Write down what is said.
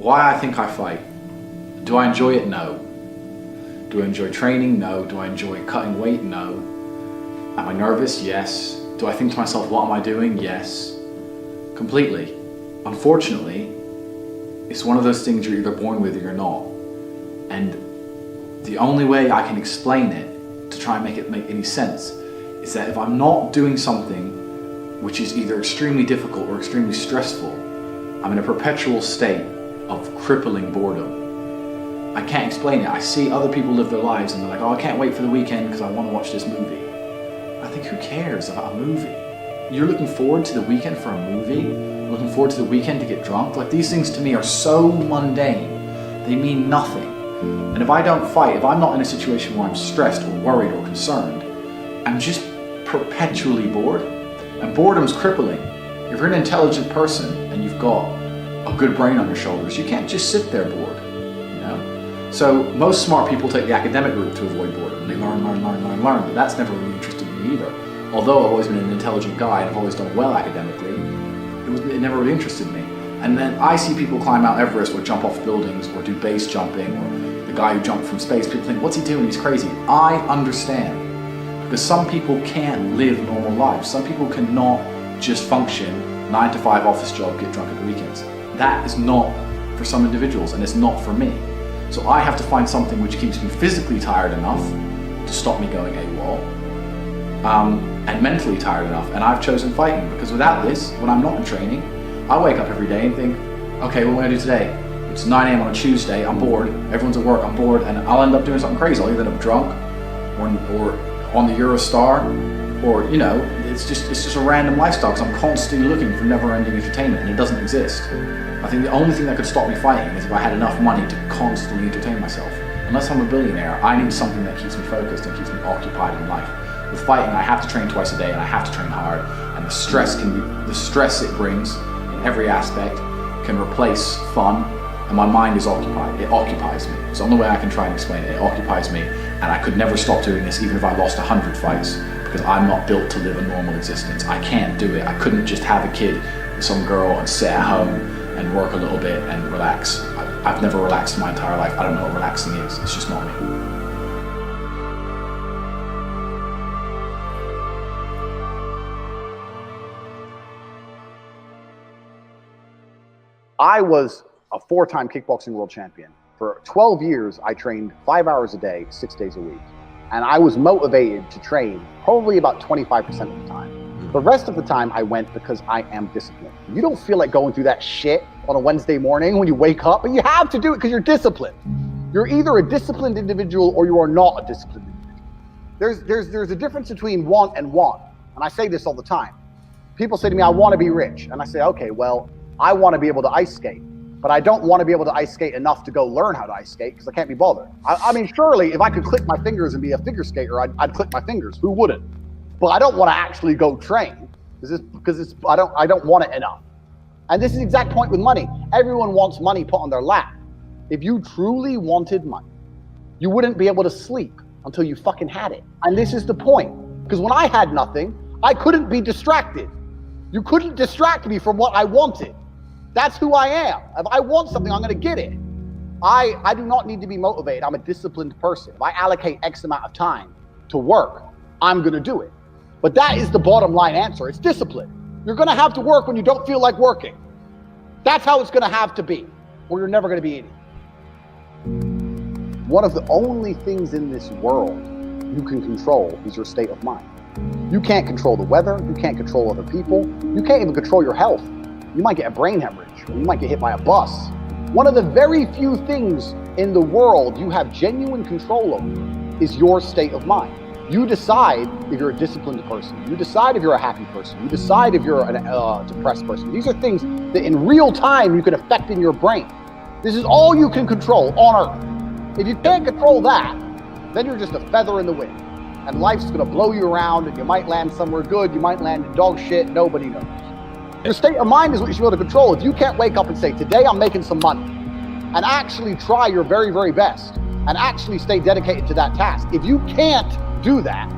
Why I think I fight. Do I enjoy it? No. Do I enjoy training? No. Do I enjoy cutting weight? No. Am I nervous? Yes. Do I think to myself, what am I doing? Yes. Completely. Unfortunately, it's one of those things you're either born with or you're not. And the only way I can explain it, to try and make it make any sense, is that if I'm not doing something which is either extremely difficult or extremely stressful, I'm in a perpetual state of crippling boredom. I can't explain it. I see other people live their lives and they're like, oh, I can't wait for the weekend because I want to watch this movie. I think, who cares about a movie? You're looking forward to the weekend for a movie? Looking forward to the weekend to get drunk? Like, these things to me are so mundane. They mean nothing. And if I don't fight, if I'm not in a situation where I'm stressed or worried or concerned, I'm just perpetually bored. And boredom's crippling. If you're an intelligent person and you've got a good brain on your shoulders, you can't just sit there bored, you know? So most smart people take the academic route to avoid boredom. They learn, but that's never really interested me either. Although I've always been an intelligent guy and I've always done well academically, it never really interested me. And then I see people climb Mount Everest or jump off buildings or do base jumping, or the guy who jumped from space. People think, what's he doing? He's crazy. I understand. Because some people can't live normal lives. Some people cannot just function 9 to 5 office job, get drunk at the weekends. That is not for some individuals, and it's not for me. So I have to find something which keeps me physically tired enough to stop me going AWOL, and mentally tired enough. And I've chosen fighting, because without this, when I'm not in training, I wake up every day and think, okay, what am I gonna do today? It's 9 a.m. on a Tuesday, I'm bored, everyone's at work, I'm bored, and I'll end up doing something crazy. I'll either end up drunk, or on the Eurostar, or, you know, it's just a random lifestyle, because I'm constantly looking for never-ending entertainment, and it doesn't exist. I think the only thing that could stop me fighting is if I had enough money to constantly entertain myself. Unless I'm a billionaire, I need something that keeps me focused and keeps me occupied in life. With fighting, I have to train twice a day, and I have to train hard, and the stress it brings in every aspect can replace fun, and my mind is occupied. It occupies me. It's the only way I can try and explain it. It occupies me, and I could never stop doing this even if I lost 100 fights, because I'm not built to live a normal existence. I can't do it. I couldn't just have a kid with some girl and sit at home and work a little bit and relax. I've never relaxed in my entire life. I don't know what relaxing is. It's just not me. I was a 4-time kickboxing world champion. For 12 years, I trained 5 hours a day, 6 days a week. And I was motivated to train probably about 25% of the time. The rest of the time I went because I am disciplined. You don't feel like going through that shit on a Wednesday morning when you wake up, but you have to do it because you're disciplined. You're either a disciplined individual or you are not a disciplined individual. There's a difference between want and want. And I say this all the time. People say to me, I want to be rich. And I say, okay, well, I want to be able to ice skate, but I don't want to be able to ice skate enough to go learn how to ice skate because I can't be bothered. I mean, surely if I could click my fingers and be a figure skater, I'd click my fingers. Who wouldn't? But I don't want to actually go train because I don't want it enough. And this is the exact point with money. Everyone wants money put on their lap. If you truly wanted money, you wouldn't be able to sleep until you fucking had it. And this is the point. Because when I had nothing, I couldn't be distracted. You couldn't distract me from what I wanted. That's who I am. If I want something, I'm gonna get it. I do not need to be motivated. I'm a disciplined person. If I allocate X amount of time to work, I'm gonna do it. But that is the bottom line answer. It's discipline. You're gonna have to work when you don't feel like working. That's how it's gonna have to be, or you're never gonna be eating. One of the only things in this world you can control is your state of mind. You can't control the weather, you can't control other people, you can't even control your health. You might get a brain hemorrhage, or you might get hit by a bus. One of the very few things in the world you have genuine control over is your state of mind. You decide if you're a disciplined person, you decide if you're a happy person, you decide if you're a depressed person. These are things that in real time you can affect in your brain. This is all you can control on Earth. If you can't control that, then you're just a feather in the wind. And life's gonna blow you around, and you might land somewhere good, you might land in dog shit, nobody knows. Your state of mind is what you should be able to control. If you can't wake up and say, today I'm making some money, and actually try your very, very best, and actually stay dedicated to that task. If you can't do that,